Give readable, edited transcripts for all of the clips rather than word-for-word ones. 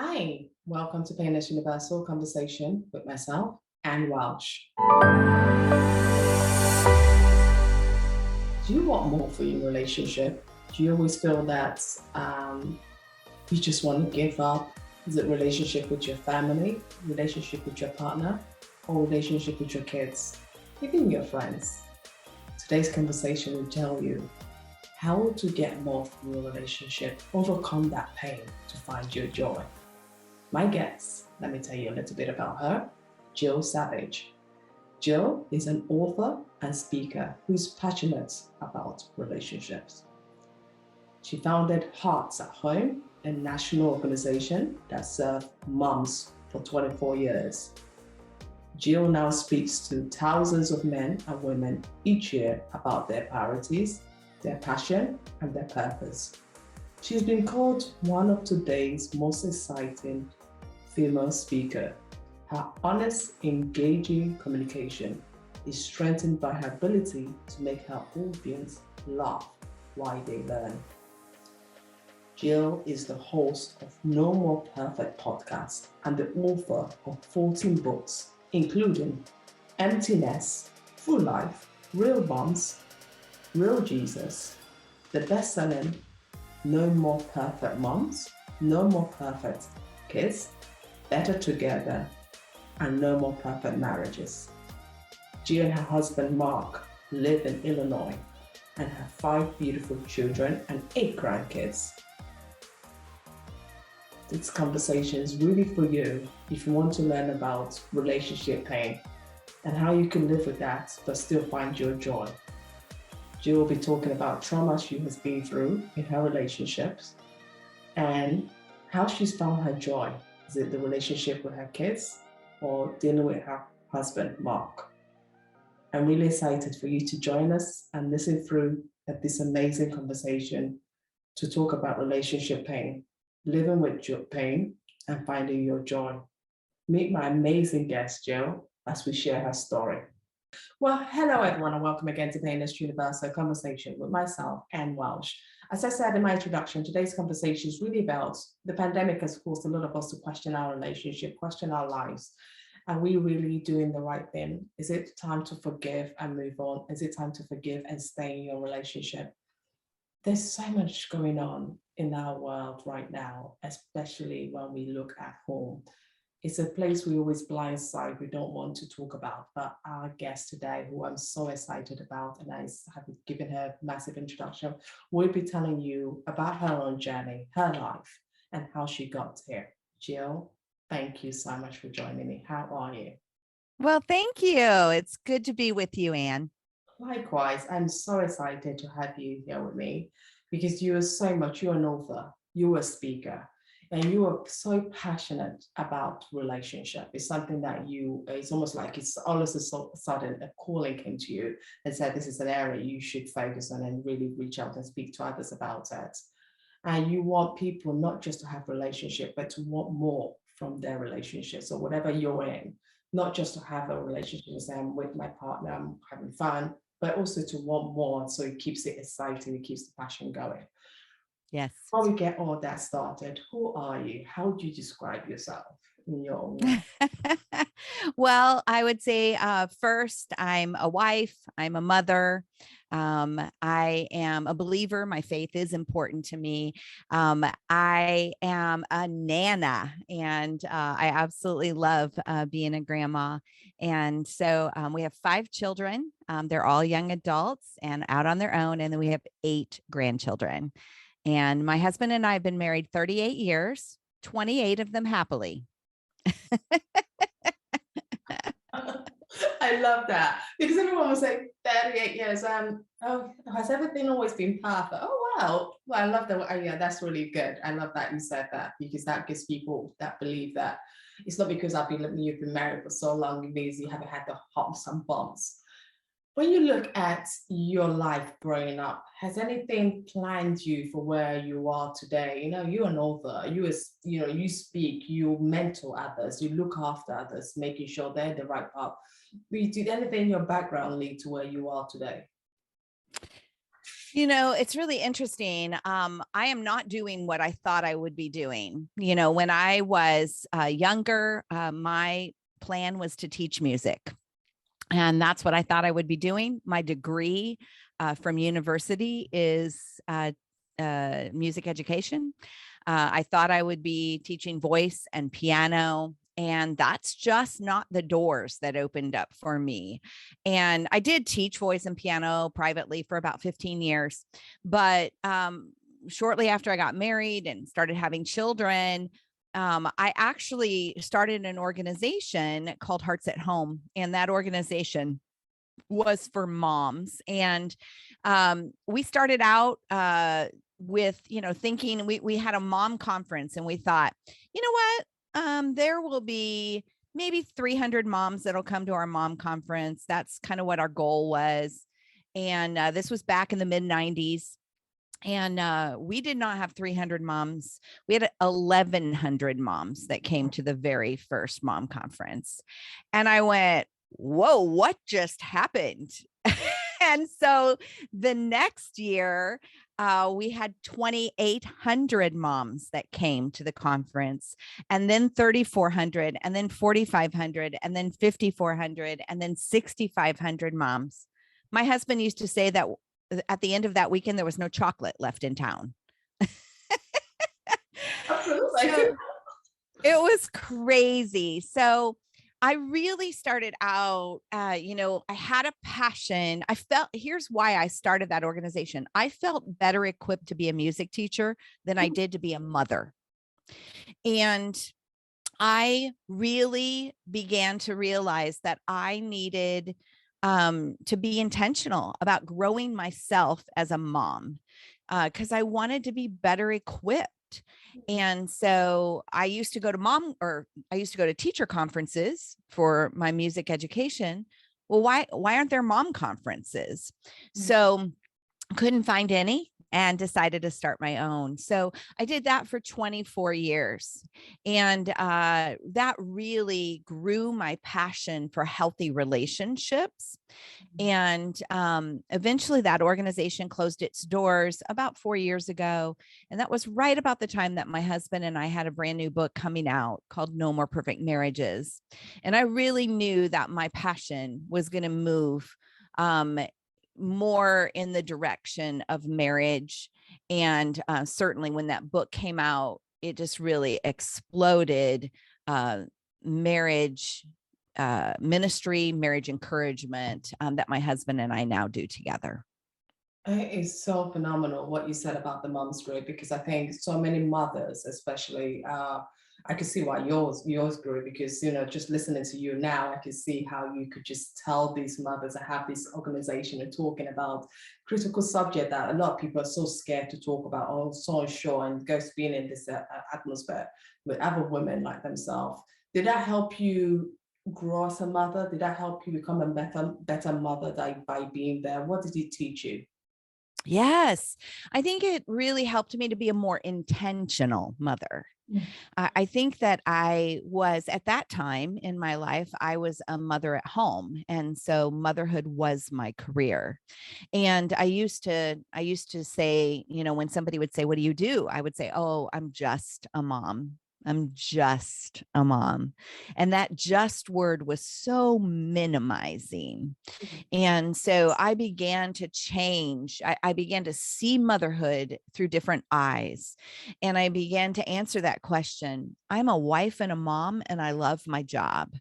Hi, welcome to Painless Universal Conversation with myself, Anne Welsh. Do you want more for your relationship? Do you always feel that you just want to give up? Is it relationship with your family, relationship with your partner, or relationship with your kids, even your friends? Today's conversation will tell you how to get more from your relationship, overcome that pain to find your joy. My guest, let me tell you a little bit about her, Jill Savage. Jill is an author and speaker who's passionate about relationships. She founded Hearts at Home, a national organization that served moms for 24 years. Jill now speaks to thousands of men and women each year about their priorities, their passion, and their purpose. She's been called one of today's most exciting female speaker. Her honest, engaging communication is strengthened by her ability to make her audience laugh while they learn. Jill is the host of No More Perfect podcast and the author of 14 books, including Emptiness, Full Life, Real Moms, Real Jesus, the best-selling No More Perfect Moms, No More Perfect Kids, Better Together, and No More Perfect Marriages. Jill and her husband Mark live in Illinois and have 5 beautiful children and 8 grandkids. This conversation is really for you if you want to learn about relationship pain and how you can live with that but still find your joy. Jill will be talking about trauma she has been through in her relationships and how she's found her joy. Is it the relationship with her kids or dealing with her husband, Mark? I'm really excited for you to join us and listen through this amazing conversation to talk about relationship pain, living with your pain, and finding your joy. Meet my amazing guest, Jill, as we share her story. Well, hello everyone, and welcome again to Painless Universal Conversation with myself, Anne Welsh. As I said in my introduction, today's conversation is really about the pandemic has forced a lot of us to question our relationship, question our lives. Are we really doing the right thing? Is it time to forgive and move on? Is it time to forgive and stay in your relationship? There's so much going on in our world right now, especially when we look at home. It's a place we always blindside, we don't want to talk about, but our guest today, who I'm so excited about, and I have given her a massive introduction, will be telling you about her own journey, her life, and how she got here. Jill, thank you so much for joining me. How are you? Well, thank you. It's good to be with you, Anne. Likewise, I'm so excited to have you here with me because you are so much, you're an author, you're a speaker, and you are so passionate about relationship. It's something that it's almost like it's all of a sudden a calling came to you and said, this is an area you should focus on and really reach out and speak to others about it. And you want people not just to have relationship, but to want more from their relationship. So whatever you're in, not just to have a relationship and say, I'm with my partner, I'm having fun, but also to want more. So it keeps it exciting, it keeps the passion going. Yes. Before we get all that started, who are you? How do you describe yourself in your own way? Well, I would say first, I'm a wife, I'm a mother. I am a believer. My faith is important to me. I am a nana, and I absolutely love being a grandma. And so we have 5 children. They're all young adults and out on their own. And then we have 8 grandchildren. And my husband and I have been married 38 years, 28 of them happily. I love that because everyone will say 38 years. Oh, has everything always been perfect? Oh, wow. Well, I love that. Oh, yeah, that's really good. I love that you said that because that gives people that believe that it's not because you've been married for so long, it means you haven't had the humps and bumps. When you look at your life growing up, has anything planned you for where you are today? You know, you're an author, you speak, you mentor others, you look after others, making sure they're the right path. Did anything in your background lead to where you are today? It's really interesting. I am not doing what I thought I would be doing. When I was younger, my plan was to teach music. And that's what I thought I would be doing. My degree from university is music education. I thought I would be teaching voice and piano. And that's just not the doors that opened up for me. And I did teach voice and piano privately for about 15 years. But shortly after I got married and started having children, I actually started an organization called Hearts at Home. And that organization was for moms. And we started out with, thinking we had a mom conference, and we thought, you know what? There will be maybe 300 moms that'll come to our mom conference. That's kind of what our goal was. And this was back in the mid 90s. And we did not have 300 moms. We had 1,100 moms that came to the very first mom conference. And I went, whoa, what just happened? And so the next year, we had 2,800 moms that came to the conference, and then 3,400, and then 4,500, and then 5,400, and then 6,500 moms. My husband used to say that at the end of that weekend, there was no chocolate left in town. Absolutely. So it was crazy. So I really started out, I had a passion. Here's why I started that organization. I felt better equipped to be a music teacher than I did to be a mother. And I really began to realize that I needed to be intentional about growing myself as a mom, because I wanted to be better equipped. And so I used to go to teacher conferences for my music education. Well, why aren't there mom conferences? So couldn't find any, and decided to start my own. So I did that for 24 years. And that really grew my passion for healthy relationships. And eventually that organization closed its doors about 4 years ago. And that was right about the time that my husband and I had a brand new book coming out called No More Perfect Marriages. And I really knew that my passion was going to move more in the direction of marriage. And certainly when that book came out, it just really exploded marriage ministry, marriage encouragement that my husband and I now do together. It is so phenomenal what you said about the mom's group, because I think so many mothers, especially, I could see why yours grew, because just listening to you now, I can see how you could just tell these mothers to have this organization and talking about critical subject that a lot of people are so scared to talk about, or so unsure, and goes being in this atmosphere with other women like themselves. Did that help you grow as a mother? Did that help you become a better mother by being there? What did it teach you? Yes, I think it really helped me to be a more intentional mother. I think that I was, at that time in my life, I was a mother at home. And so motherhood was my career. And I used to say, when somebody would say, "What do you do?" I would say, "Oh, I'm just a mom. I'm just a mom." And that just word was so minimizing. And so I began to change. I began to see motherhood through different eyes. And I began to answer that question. I'm a wife and a mom, and I love my job.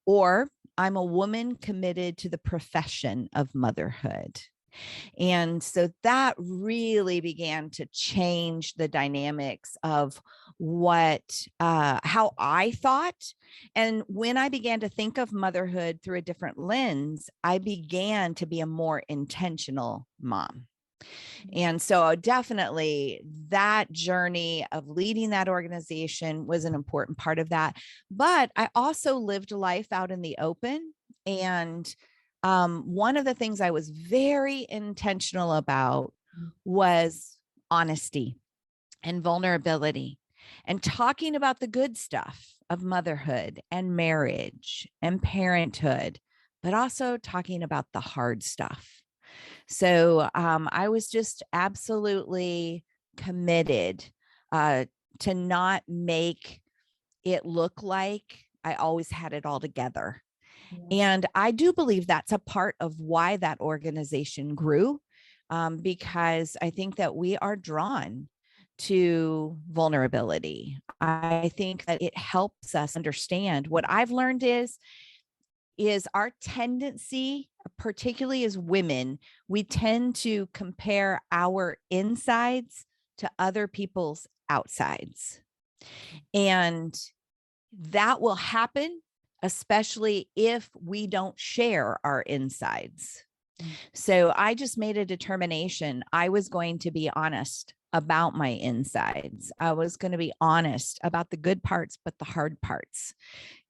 Or I'm a woman committed to the profession of motherhood. And so that really began to change the dynamics of how I thought. And when I began to think of motherhood through a different lens, I began to be a more intentional mom. And so definitely that journey of leading that organization was an important part of that. But I also lived life out in the open. And one of the things I was very intentional about was honesty and vulnerability, and talking about the good stuff of motherhood and marriage and parenthood, but also talking about the hard stuff. So I was just absolutely committed to not make it look like I always had it all together. Yeah. And I do believe that's a part of why that organization grew, because I think that we are drawn to vulnerability. I think that it helps us understand. What I've learned is our tendency, particularly as women, we tend to compare our insides to other people's outsides. And that will happen, especially if we don't share our insides. So I just made a determination. I was going to be honest about my insides. I was going to be honest about the good parts, but the hard parts.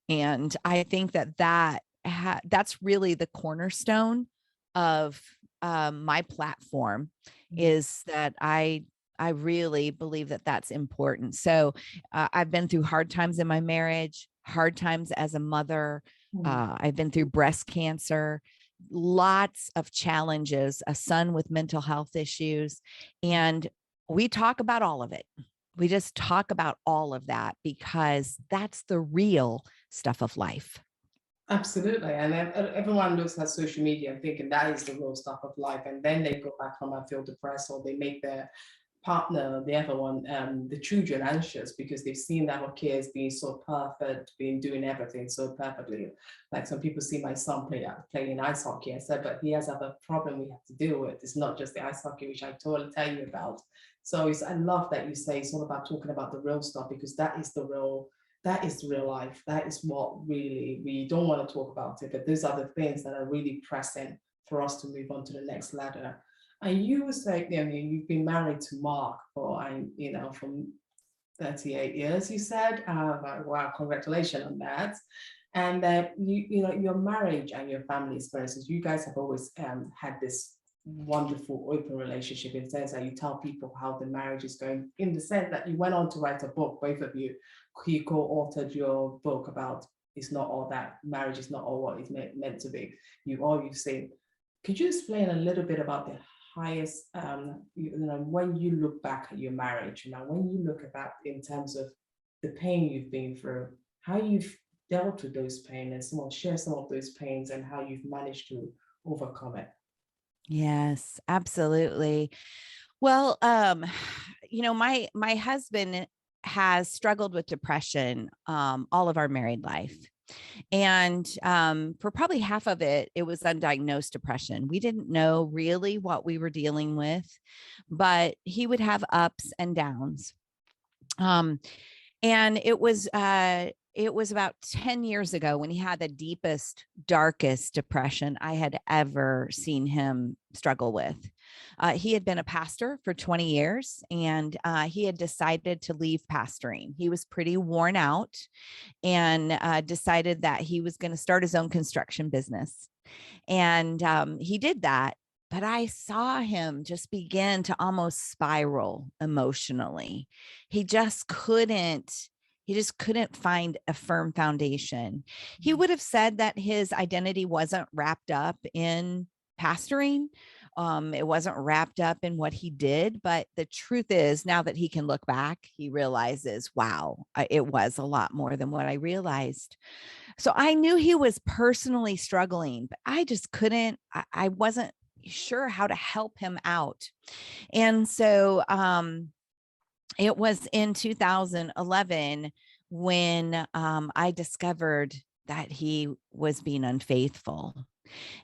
And I think that's really the cornerstone of my platform, is that I really believe that that's important. So I've been through hard times in my marriage, hard times as a mother. I've been through breast cancer, lots of challenges, a son with mental health issues, and we talk about all of it. We just talk about all of that because that's the real stuff of life. Absolutely. And everyone looks at social media thinking that is the real stuff of life. And then they go back home and feel depressed, or they make their partner, the other one, the children anxious because they've seen their kids being so perfect, being doing everything so perfectly. Like some people see my son playing ice hockey. I said, but he has other problem we have to deal with. It's not just the ice hockey, which I totally tell you about. So I love that you say it's all about talking about the real stuff, because that is real life. That is what really we don't want to talk about it. But those are the things that are really pressing for us to move on to the next ladder. And you were saying, I mean, you've been married to Mark for, from 38 years, you said. Wow, congratulations on that. And your marriage and your family experiences, you guys have always had this wonderful open relationship, in the sense that you tell people how the marriage is going, in the sense that you went on to write a book, both of you. You co-authored your book about it's not all that, marriage is not all what it's meant to be. You've seen. Could you explain a little bit about the highest, when you look back at your marriage, when you look at that in terms of the pain you've been through, how you've dealt with those pains, and share some of those pains and how you've managed to overcome it? Yes, absolutely. Well, my husband has struggled with depression all of our married life. And for probably half of it, it was undiagnosed depression. We didn't know really what we were dealing with, but he would have ups and downs. And it was about 10 years ago when he had the deepest, darkest depression I had ever seen him struggle with. He had been a pastor for 20 years, and he had decided to leave pastoring. He was pretty worn out, and decided that he was going to start his own construction business. And he did that. But I saw him just begin to almost spiral emotionally. He just couldn't. He just couldn't find a firm foundation. He would have said that his identity wasn't wrapped up in pastoring. It wasn't wrapped up in what he did. But the truth is, now that he can look back, he realizes, wow, it was a lot more than what I realized. So I knew he was personally struggling, but I just couldn't, I wasn't sure how to help him out. And so it was in 2011 when I discovered that he was being unfaithful.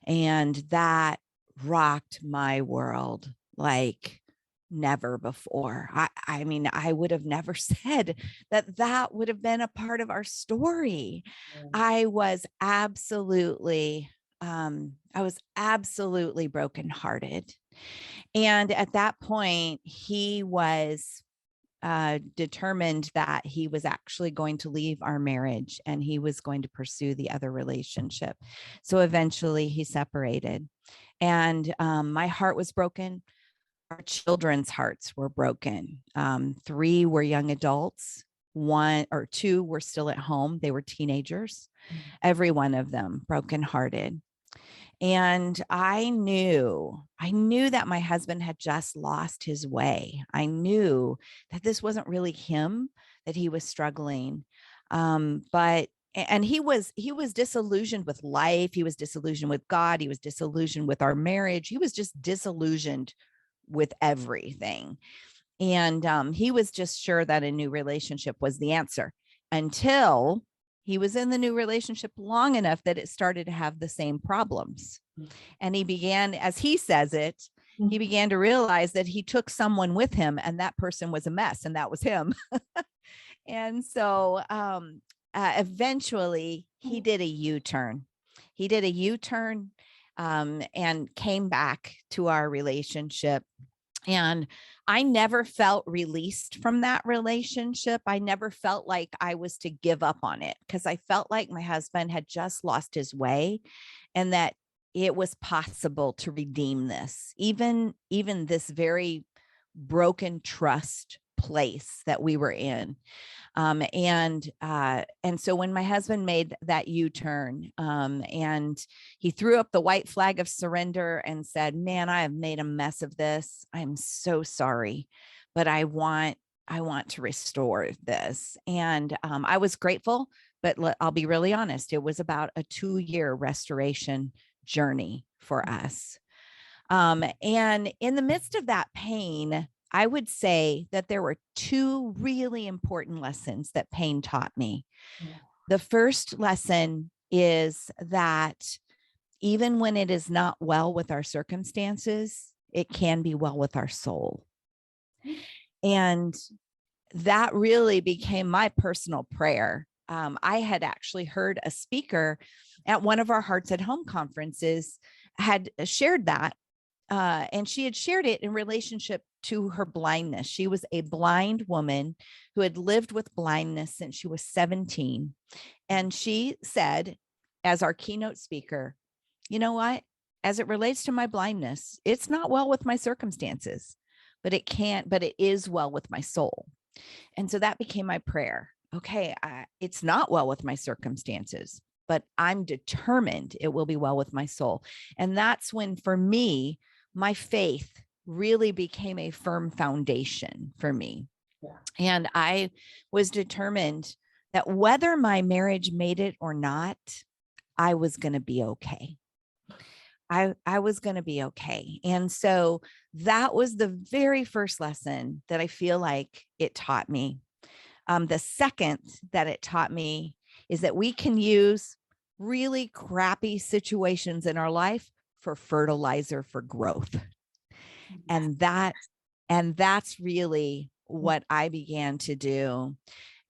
And that rocked my world like never before. I mean, I would have never said that that would have been a part of our story. Yeah. I was absolutely brokenhearted. And at that point, he was determined that he was actually going to leave our marriage and he was going to pursue the other relationship. So eventually he separated, and my heart was broken. Our children's hearts were broken. 3 were young adults. 1 or 2 were still at home. They were teenagers. Every one of them brokenhearted. And I knew that my husband had just lost his way. I knew that this wasn't really him, that he was struggling. But and he was disillusioned with life. He was disillusioned with God. He was disillusioned with our marriage. He was just disillusioned with everything. And he was just sure that a new relationship was the answer, until he was in the new relationship long enough that it started to have the same problems. And he began, as he says it, he began to realize that he took someone with him, and that person was a mess, and that was him. And so eventually he did a U-turn. He did a U-turn and came back to our relationship. And I never felt released from that relationship. I never felt like I was to give up on it, because I felt like my husband had just lost his way, and that it was possible to redeem this, even this very broken trust place that we were in. And so when my husband made that U-turn, and he threw up the white flag of surrender and said, "Man, I have made a mess of this. I'm so sorry, but I want to restore this." And I was grateful, but I'll be really honest, it was about a 2-year restoration journey for us. And in the midst of that pain, I would say that there were 2 really important lessons that pain taught me. Yeah. The first lesson is that even when it is not well with our circumstances, it can be well with our soul. And that really became my personal prayer. I had actually heard a speaker at one of our Hearts at Home conferences had shared that. And she had shared it in relationship to her blindness. She was a blind woman who had lived with blindness since she was 17. And she said, as our keynote speaker, "You know what? As it relates to my blindness, it's not well with my circumstances, but it is well with my soul." And so that became my prayer. Okay, it's not well with my circumstances, but I'm determined it will be well with my soul. And that's when, for me, my faith really became a firm foundation for me. Yeah. And I was determined that whether my marriage made it or not, I was going to be okay. I was going to be okay. And so that was the very first lesson that I feel like it taught me. The second that it taught me is that we can use really crappy situations in our life for fertilizer for growth. And that's really what I began to do.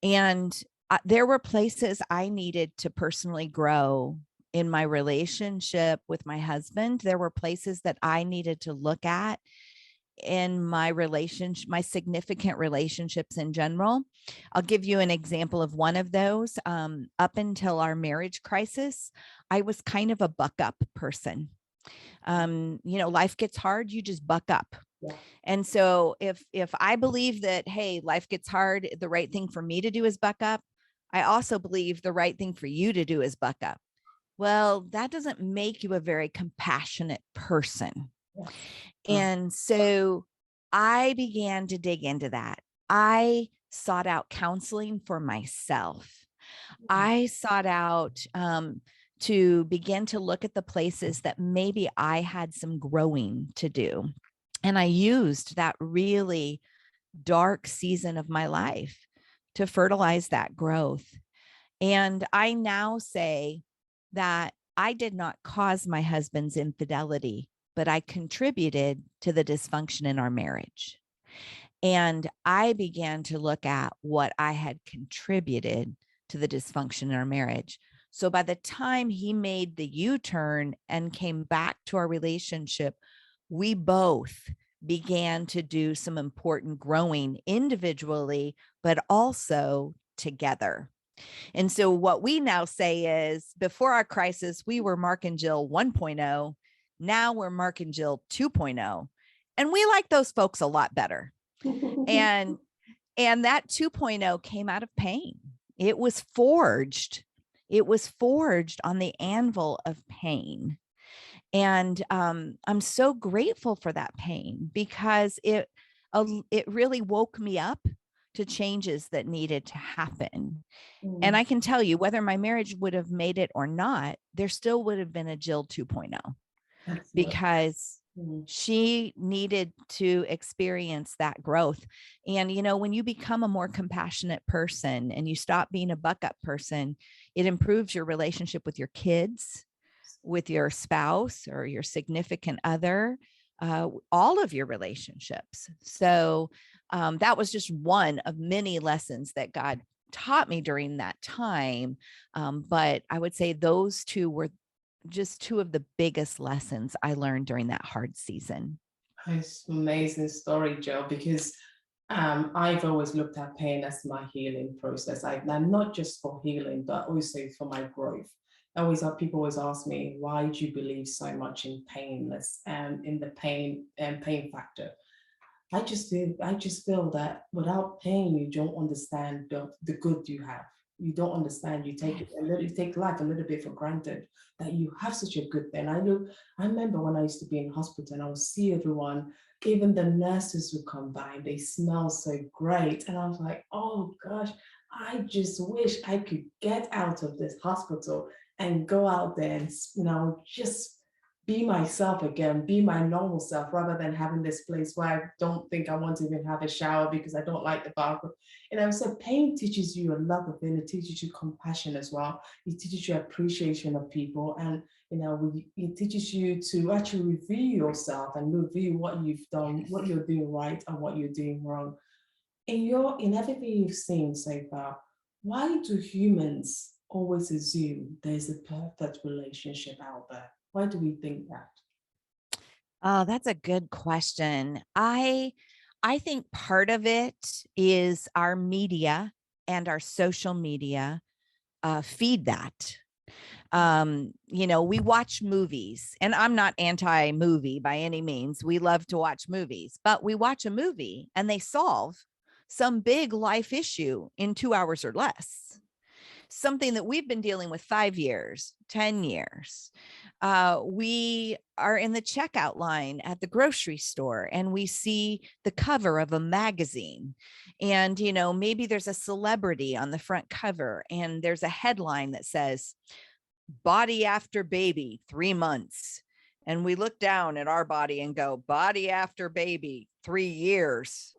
And there were places I needed to personally grow in my relationship with my husband. There were places that I needed to look at in my relationship, my significant relationships in general. I'll give you an example of one of those. Up until our marriage crisis, I was kind of a buck up person. Life gets hard, you just buck up. Yeah. And so if I believe that, hey, life gets hard, the right thing for me to do is buck up, I also believe the right thing for you to do is buck up. Well, that doesn't make you a very compassionate person. Yeah. And so I began to dig into that. I sought out counseling for myself. I sought out to begin to look at the places that maybe I had some growing to do. And I used that really dark season of my life to fertilize that growth. And I now say that I did not cause my husband's infidelity, but I contributed to the dysfunction in our marriage. And I began to look at what I had contributed to the dysfunction in our marriage. So by the time he made the U-turn and came back to our relationship, we both began to do some important growing individually, but also together. And so what we now say is, before our crisis, we were Mark and Jill 1.0. Now we're Mark and Jill 2.0. And we like those folks a lot better. And that 2.0 came out of pain. It was forged on the anvil of pain. And I'm so grateful for that pain because it really woke me up to changes that needed to happen. And Mm, I can tell you, whether my marriage would have made it or not, there still would have been a Jill 2.0, absolutely. because Mm, she needed to experience that growth. And, when you become a more compassionate person and you stop being a buck up person, it improves your relationship with your kids, with your spouse or your significant other, all of your relationships. So that was just one of many lessons that God taught me during that time. But I would say those two were just two of the biggest lessons I learned during that hard season. it's an amazing story, Joe, because I've always looked at pain as my healing process. And not just for healing, but also for my growth. I always have people always ask me, why do you believe so much in painless and in the pain and pain factor? I just feel that without pain, you don't understand the good you have. You don't understand. You take life a little bit for granted that you have such a good thing. I remember when I used to be in hospital and I would see everyone, even the nurses would come by, they smell so great. And I was like, oh gosh, I just wish I could get out of this hospital and go out there and, just be myself again, be my normal self, rather than having this place where I don't think I want to even have a shower because I don't like the bathroom. So pain teaches you a lot of things. It teaches you compassion as well. It teaches you appreciation of people, and it teaches you to actually review yourself and review what you've done, what you're doing right, and what you're doing wrong. In everything you've seen so far, why do humans always assume there's a perfect relationship out there? Why do we think that? Oh, that's a good question. I think part of it is our media and our social media feed that. We watch movies, and I'm not anti-movie by any means. We love to watch movies, but we watch a movie and they solve some big life issue in 2 hours or less. Something that we've been dealing with 5 years, 10 years. We are in the checkout line at the grocery store and we see the cover of a magazine. And, maybe there's a celebrity on the front cover and there's a headline that says, "Body after baby, 3 months." And we look down at our body and go, "Body after baby, 3 years,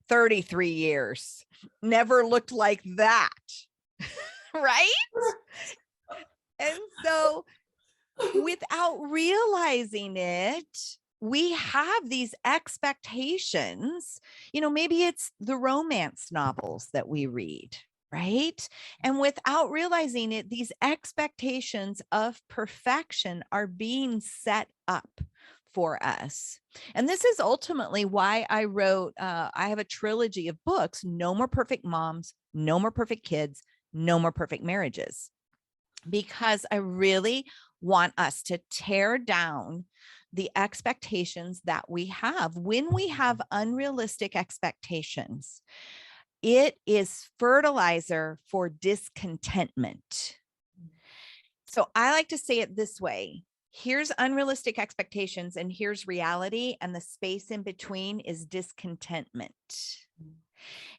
33 years. Never looked like that." Right? And so without realizing it, we have these expectations. Maybe it's the romance novels that we read, right? And without realizing it, these expectations of perfection are being set up for us. And this is ultimately why I wrote, I have a trilogy of books: No More Perfect Moms, No More Perfect Kids, No More Perfect Marriages, because I really want us to tear down the expectations that we have. When we have unrealistic expectations, it is fertilizer for discontentment. So I like to say it this way: here's unrealistic expectations and here's reality, and the space in between is discontentment.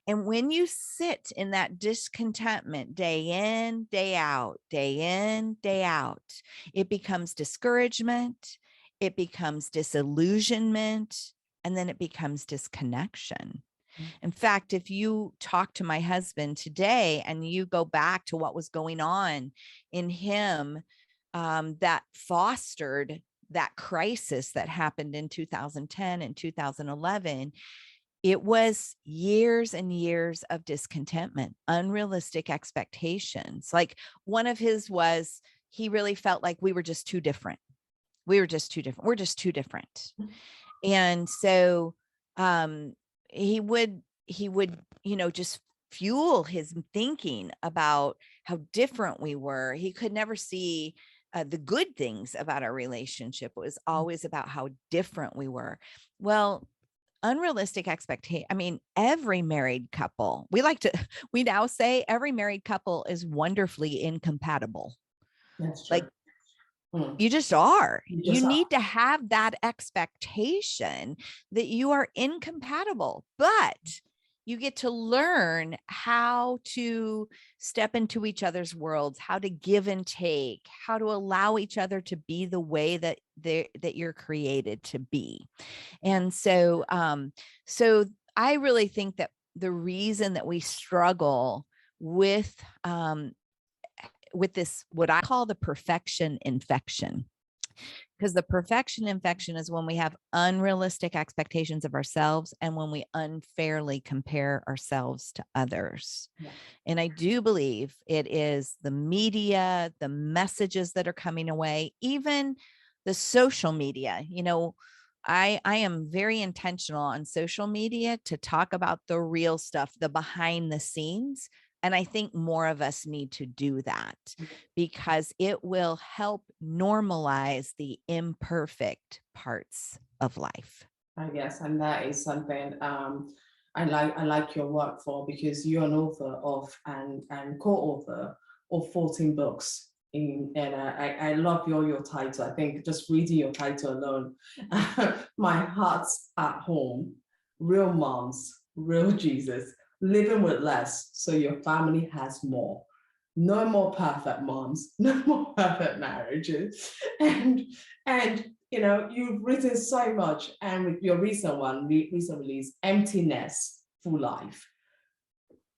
And when you sit in that discontentment day in, day out, day in, day out, it becomes discouragement, it becomes disillusionment, and then it becomes disconnection. In fact, if you talk to my husband today and you go back to what was going on in him, that fostered that crisis that happened in 2010 and 2011, it was years and years of discontentment, unrealistic expectations. Like, one of his was, he really felt like we were just too different. We were just too different. We're just too different. And so he would just fuel his thinking about how different we were. He could never see the good things about our relationship. It was always about how different we were. Well, unrealistic expectation. I mean, every married couple, we now say every married couple is wonderfully incompatible. That's Like, true. Mm. You just are. You You just are. need to have that expectation that you are incompatible, but you get to learn how to step into each other's worlds, how to give and take, how to allow each other to be the way that that you're created to be. And so I really think that the reason that we struggle with this, what I call the perfection infection, because the perfection infection is when we have unrealistic expectations of ourselves and when we unfairly compare ourselves to others. Yeah. And I do believe it is the media, the messages that are coming away, even the social media. I am very intentional on social media to talk about the real stuff, the behind the scenes. And I think more of us need to do that because it will help normalize the imperfect parts of life. I guess, and that is something I like your work for, because you're an author of and co-author of 14 books. And I love your title. I think just reading your title alone, my heart's at home, real moms, real Jesus, living with less so your family has more. No more perfect moms, no more perfect marriages. And you've written so much, and with your recent one, recent release, Emptiness, Full Life.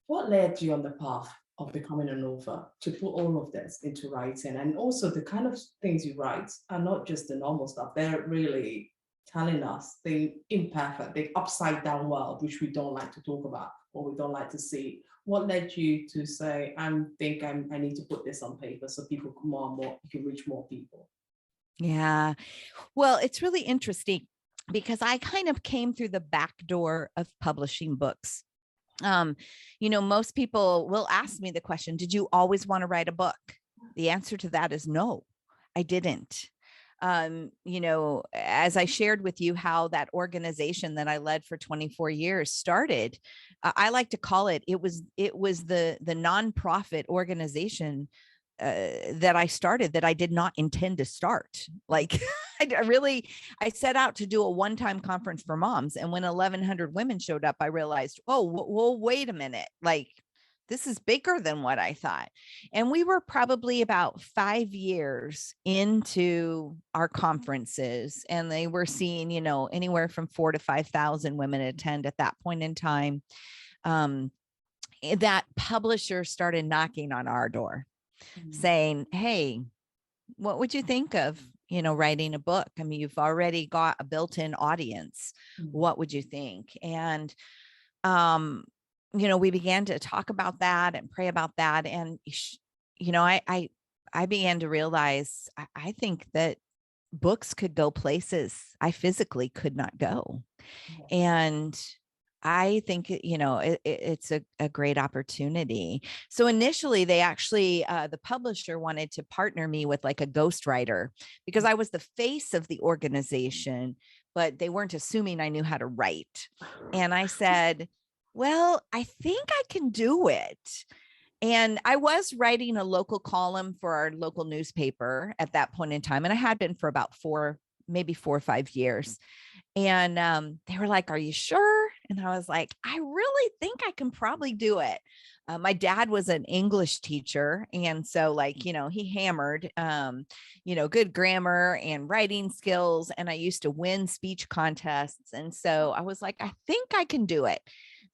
What led you on the path of becoming an author to put all of this into writing? And also the kind of things you write are not just the normal stuff. They're really telling us the imperfect, the upside down world, which we don't like to talk about or we don't like to see. What led you to say, I need to put this on paper so people more and more, you can reach more people? Yeah. Well, it's really interesting because I kind of came through the back door of publishing books. Most people will ask me the question, did you always want to write a book? The answer to that is no, I didn't. As I shared with you how that organization that I led for 24 years started, I like to call it was the nonprofit organization that I started that I did not intend to start. Like I set out to do a one-time conference for moms. And when 1,100 women showed up, I realized, oh, well, wait a minute. Like, this is bigger than what I thought. And we were probably about 5 years into our conferences, and they were seeing, anywhere from 4,000 to 5,000 women attend at that point in time. That publisher started knocking on our door saying, hey, what would you think of, writing a book? I mean, you've already got a built-in audience. What would you think? And, we began to talk about that and pray about that. And, I began to realize, I think that books could go places I physically could not go. And I think, it's a great opportunity. So initially they actually, the publisher wanted to partner me with like a ghostwriter because I was the face of the organization, but they weren't assuming I knew how to write. And I said, well, I think I can do it. And I was writing a local column for our local newspaper at that point in time. And I had been for about maybe 4 or 5 years. And they were like, are you sure? And I was like, I really think I can probably do it. My dad was an English teacher. And so he hammered, good grammar and writing skills. And I used to win speech contests. And so I was like, I think I can do it.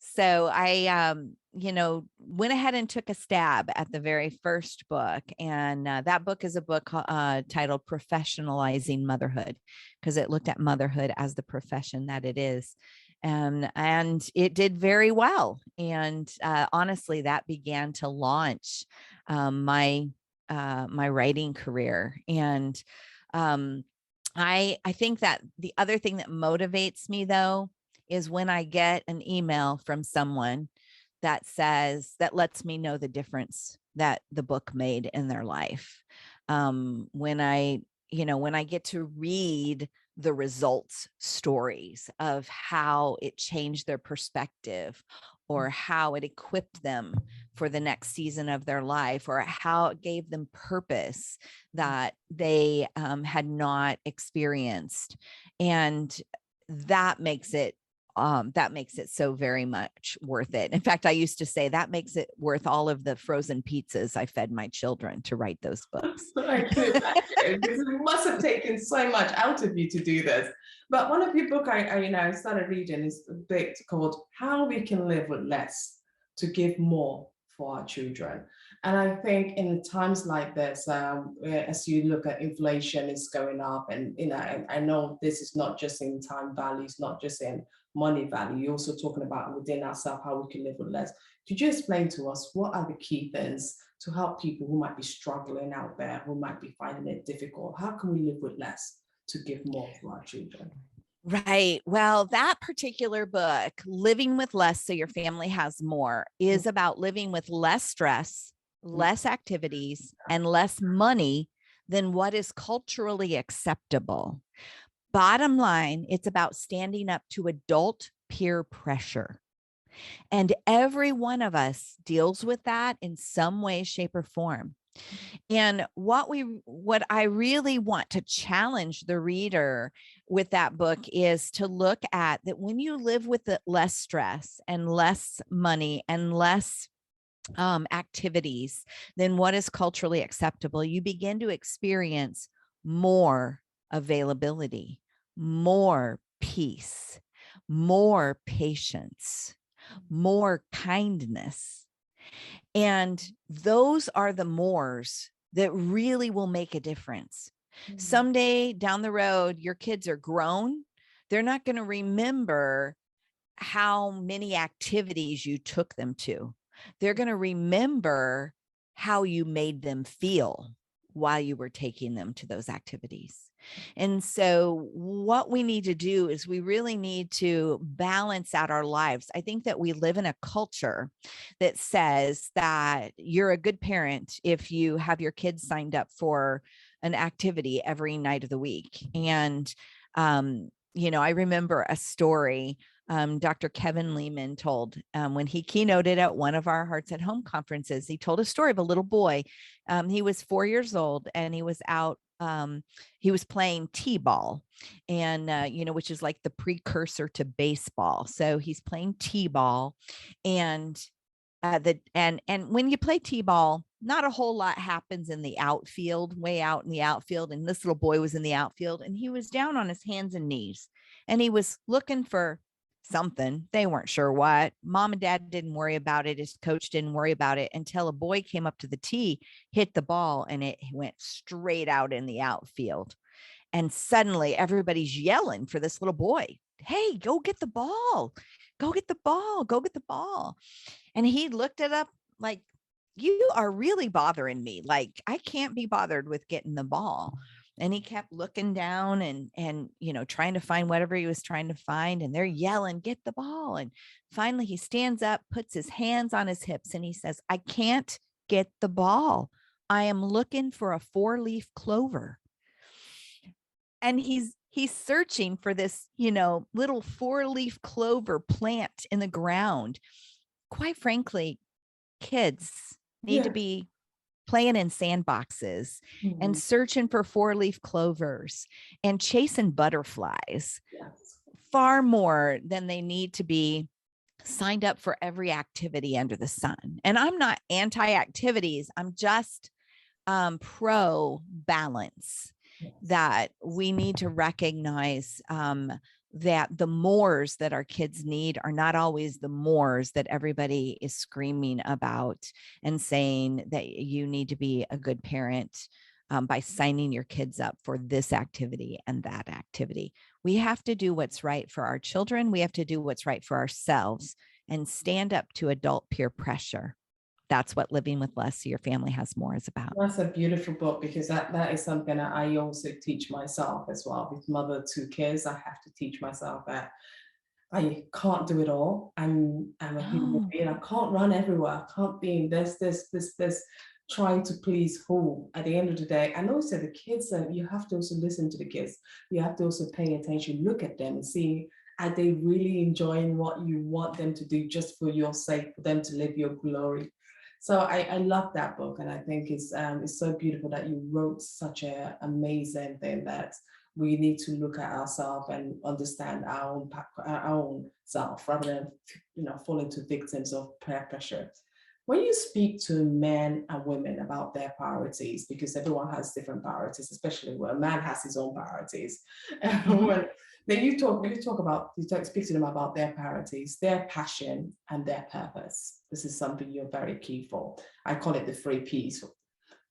So I, went ahead and took a stab at the very first book. And that book is a book titled Professionalizing Motherhood, because it looked at motherhood as the profession that it is. And it did very well. And honestly, that began to launch my writing career. And I think that the other thing that motivates me, though, is when I get an email from someone that lets me know the difference that the book made in their life. When I get to read the results stories of how it changed their perspective, or how it equipped them for the next season of their life, or how it gave them purpose that they had not experienced. And that makes it so very much worth it. In fact, I used to say that makes it worth all of the frozen pizzas I fed my children to write those books. I can imagine, because it must have taken so much out of you to do this. But one of your book I started reading is a bit called How We Can Live with Less to Give More for Our Children. And I think in times like this, as you look at inflation is going up, and I know this is not just in time value, it's not just in money value. You're also talking about within ourselves how we can live with less. Could you explain to us what are the key things to help people who might be struggling out there, who might be finding it difficult? How can we live with less to give more to our children? Right. Well, that particular book, Living with Less So Your Family Has More, is about living with less stress, less activities, and less money than what is culturally acceptable. Bottom line, it's about standing up to adult peer pressure. And every one of us deals with that in some way, shape, or form. And what I really want to challenge the reader with that book is to look at that when you live with less stress and less money and less activities than what is culturally acceptable, you begin to experience more availability, more peace, more patience, more kindness. And those are the mores that really will make a difference. Someday down the road, your kids are grown. They're not going to remember how many activities you took them to. They're going to remember how you made them feel while you were taking them to those activities. And so what we need to do is we really need to balance out our lives. I think that we live in a culture that says that you're a good parent if you have your kids signed up for an activity every night of the week. And, I remember a story Dr. Kevin Lehman told when he keynoted at one of our Hearts at Home conferences. He told a story of a little boy. He was 4 years old and he was out. He was playing t-ball, and which is like the precursor to baseball. So he's playing t-ball, and when you play t-ball, not a whole lot happens in the outfield, way out in the outfield. And this little boy was in the outfield, and he was down on his hands and knees, and he was looking for something. They weren't sure what. Mom and dad didn't worry about it. His coach didn't worry about it until a boy came up to the tee, hit the ball, and it went straight out in the outfield. And suddenly everybody's yelling for this little boy. Hey, go get the ball. Go get the ball. Go get the ball. And he looked it up like, you are really bothering me. Like, I can't be bothered with getting the ball. And he kept looking down and trying to find whatever he was trying to find. And they're yelling, get the ball. And finally he stands up, puts his hands on his hips, and he says, I can't get the ball. I am looking for a 4-leaf clover. And he's searching for this, little 4-leaf clover plant in the ground. Quite frankly, kids need to be playing in sandboxes and searching for 4-leaf clovers and chasing butterflies far more than they need to be signed up for every activity under the sun. And I'm not anti-activities. I'm just pro balance, that we need to recognize that the mores that our kids need are not always the mores that everybody is screaming about and saying that you need to be a good parent by signing your kids up for this activity and that activity. We have to do what's right for our children. We have to do what's right for ourselves and stand up to adult peer pressure. That's what Living with Less So Your Family Has More is about. That's a beautiful book, because that is something that I also teach myself as well. With mother of 2 kids, I have to teach myself that I can't do it all. I'm a human being. I can't run everywhere. I can't be in this, trying to please who at the end of the day. And also the kids, you have to also listen to the kids. You have to also pay attention, look at them and see Are they really enjoying what you want them to do just for your sake, for them to live your glory? So I love that book, and I think it's so beautiful that you wrote such an amazing thing that we need to look at ourselves and understand our own self rather than fall into victims of peer pressure. When you speak to men and women about their priorities, because everyone has different priorities, especially when a man has his own priorities, Mhm. then speak to them about their priorities, their passion, and their purpose. This is something you're very key for. I call it the three P's: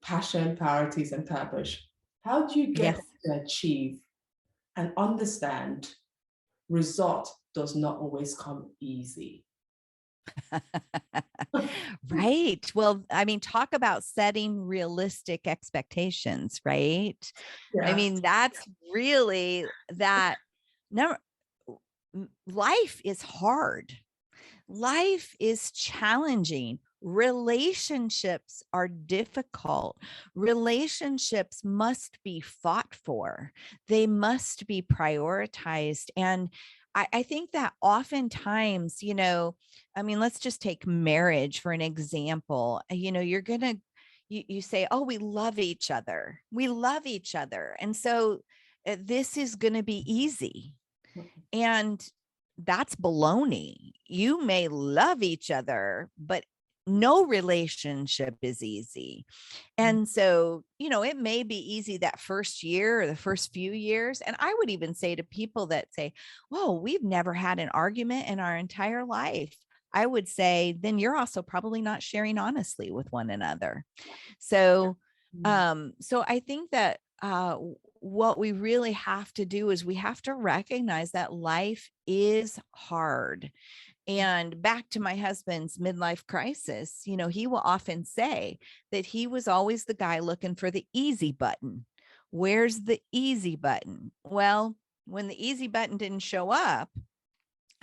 passion, priorities, and purpose. How do you get Yes. them to achieve and understand result does not always come easy? Right. Well, I mean, talk about setting realistic expectations, right? I Yeah. mean, that's really that number. Life is hard. Life is challenging. Relationships are difficult. Relationships must be fought for. They must be prioritized. And I think that oftentimes, I mean, let's just take marriage for an example. You're going to, you say, oh, we love each other. We love each other. And so this is going to be easy. And that's baloney. You may love each other, but no relationship is easy. And so, it may be easy that first year or the first few years. And I would even say to people that say, whoa, we've never had an argument in our entire life. I would say, then you're also probably not sharing honestly with one another. So, so I think that what we really have to do is we have to recognize that life is hard. And back to my husband's midlife crisis, he will often say that he was always the guy looking for the easy button. Where's the easy button? Well, when the easy button didn't show up,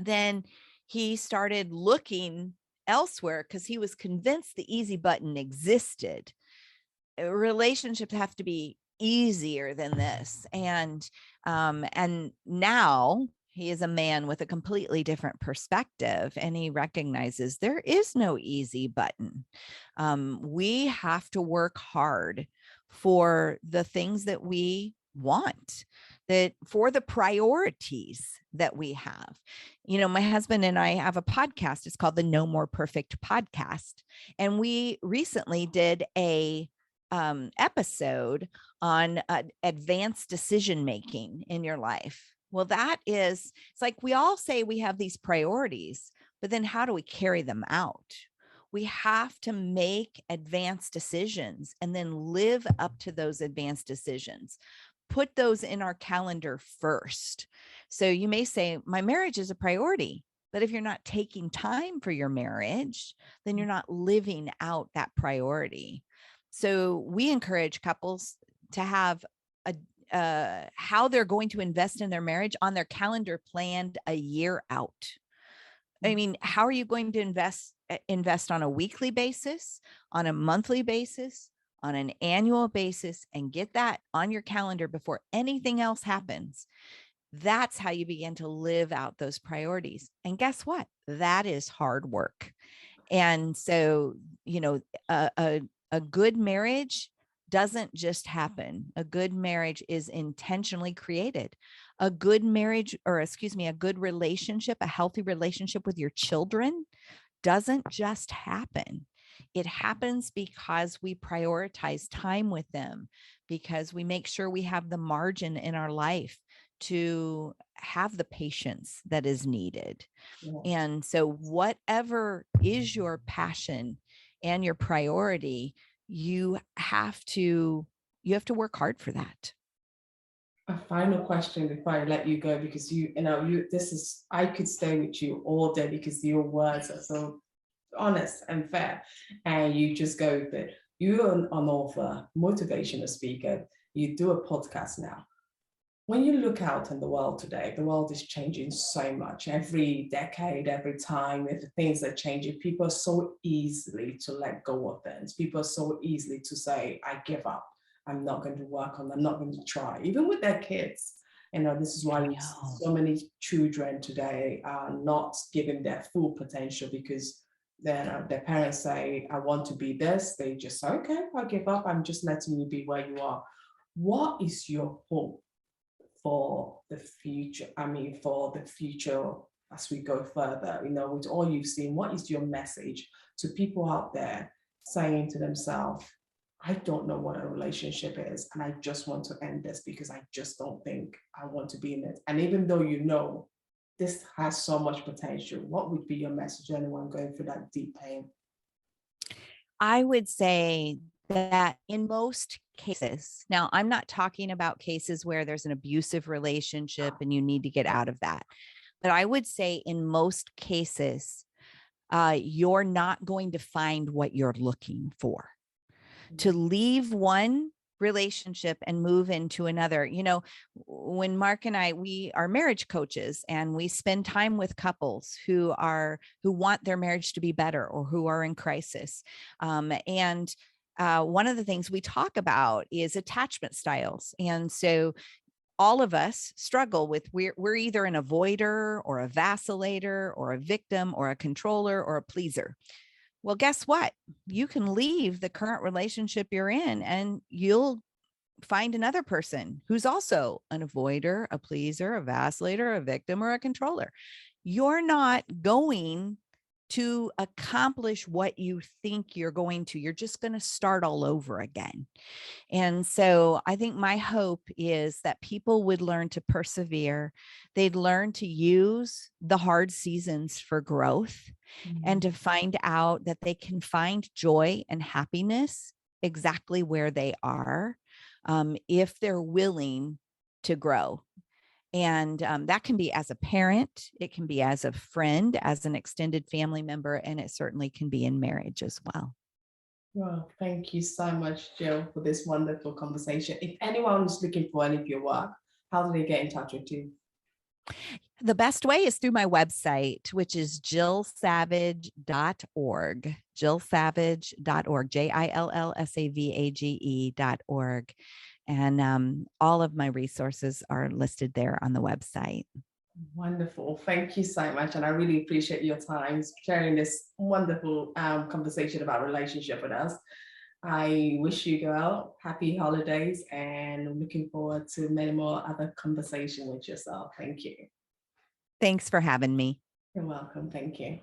then he started looking elsewhere because he was convinced the easy button existed. Relationships have to be easier than this. And now he is a man with a completely different perspective, and he recognizes there is no easy button. We have to work hard for the things that we want, that for the priorities that we have. My husband and I have a podcast. It's called the No More Perfect Podcast. And we recently did a episode on advanced decision making in your life. Well, it's like we all say we have these priorities, but then how do we carry them out? We have to make advanced decisions and then live up to those advanced decisions. Put those in our calendar first. So you may say, my marriage is a priority. But if you're not taking time for your marriage, then you're not living out that priority. So we encourage couples to have how they're going to invest in their marriage on their calendar planned a year out. I mean, how are you going to invest on a weekly basis, on a monthly basis, on an annual basis, and get that on your calendar before anything else happens? That's how you begin to live out those priorities. And guess what? That is hard work. And so, a good marriage doesn't just happen. A good marriage is intentionally created. A good marriage, or excuse me, a good relationship, a healthy relationship with your children doesn't just happen. It happens because we prioritize time with them, because we make sure we have the margin in our life to have the patience that is needed. Yeah. And so whatever is your passion and your priority, you have to work hard for that. A final question before I let you go, because I could stay with you all day because your words are so honest and fair, and you just go with it. You're an author, motivational speaker, you do a podcast now. When you look out in the world today, the world is changing so much. Every decade, every time, with the things that change, people are so easily to let go of things. People are so easily to say, I give up. I'm not going to work on, I'm not going to try, even with their kids. You know, this is why I we see know. so many children today are not given their full potential because their parents say, I want to be this. They just say, okay, I give up. I'm just letting you be where you are. What is your hope for the future? I mean, for the future as we go further, you know, with all you've seen, what is your message to people out there saying to themselves, I don't know what a relationship is, and I just want to end this because I just don't think I want to be in it. And even though you know this has so much potential, what would be your message to anyone going through that deep pain? I would say that in most cases, now I'm not talking about cases where there's an abusive relationship and you need to get out of that. But I would say in most cases, you're not going to find what you're looking for. To leave one relationship and move into another. You know, when Mark and I, we are marriage coaches and we spend time with couples who want their marriage to be better or who are in crisis. And one of the things we talk about is attachment styles. And so all of us struggle with, we're either an avoider or a vacillator or a victim or a controller or a pleaser. Well, guess what? You can leave the current relationship you're in and you'll find another person who's also an avoider, a pleaser, a vacillator, a victim, or a controller. You're not going to accomplish what you think you're going to. You're just going to start all over again. And so I think my hope is that people would learn to persevere. They'd learn to use the hard seasons for growth and to find out that they can find joy and happiness exactly where they are, if they're willing to grow. And that can be as a parent, it can be as a friend, as an extended family member, and it certainly can be in marriage as well. Well, thank you so much, Jill, for this wonderful conversation. If anyone is looking for any of your work, how do they get in touch with you? The best way is through my website, which is jillsavage.org, jillsavage.org, JILLSAVAGE.org. And all of my resources are listed there on the website. Wonderful. Thank you so much. And I really appreciate your time sharing this wonderful conversation about relationship with us. I wish you girl happy holidays and looking forward to many more other conversation with yourself. Thank you. Thanks for having me. You're welcome. Thank you.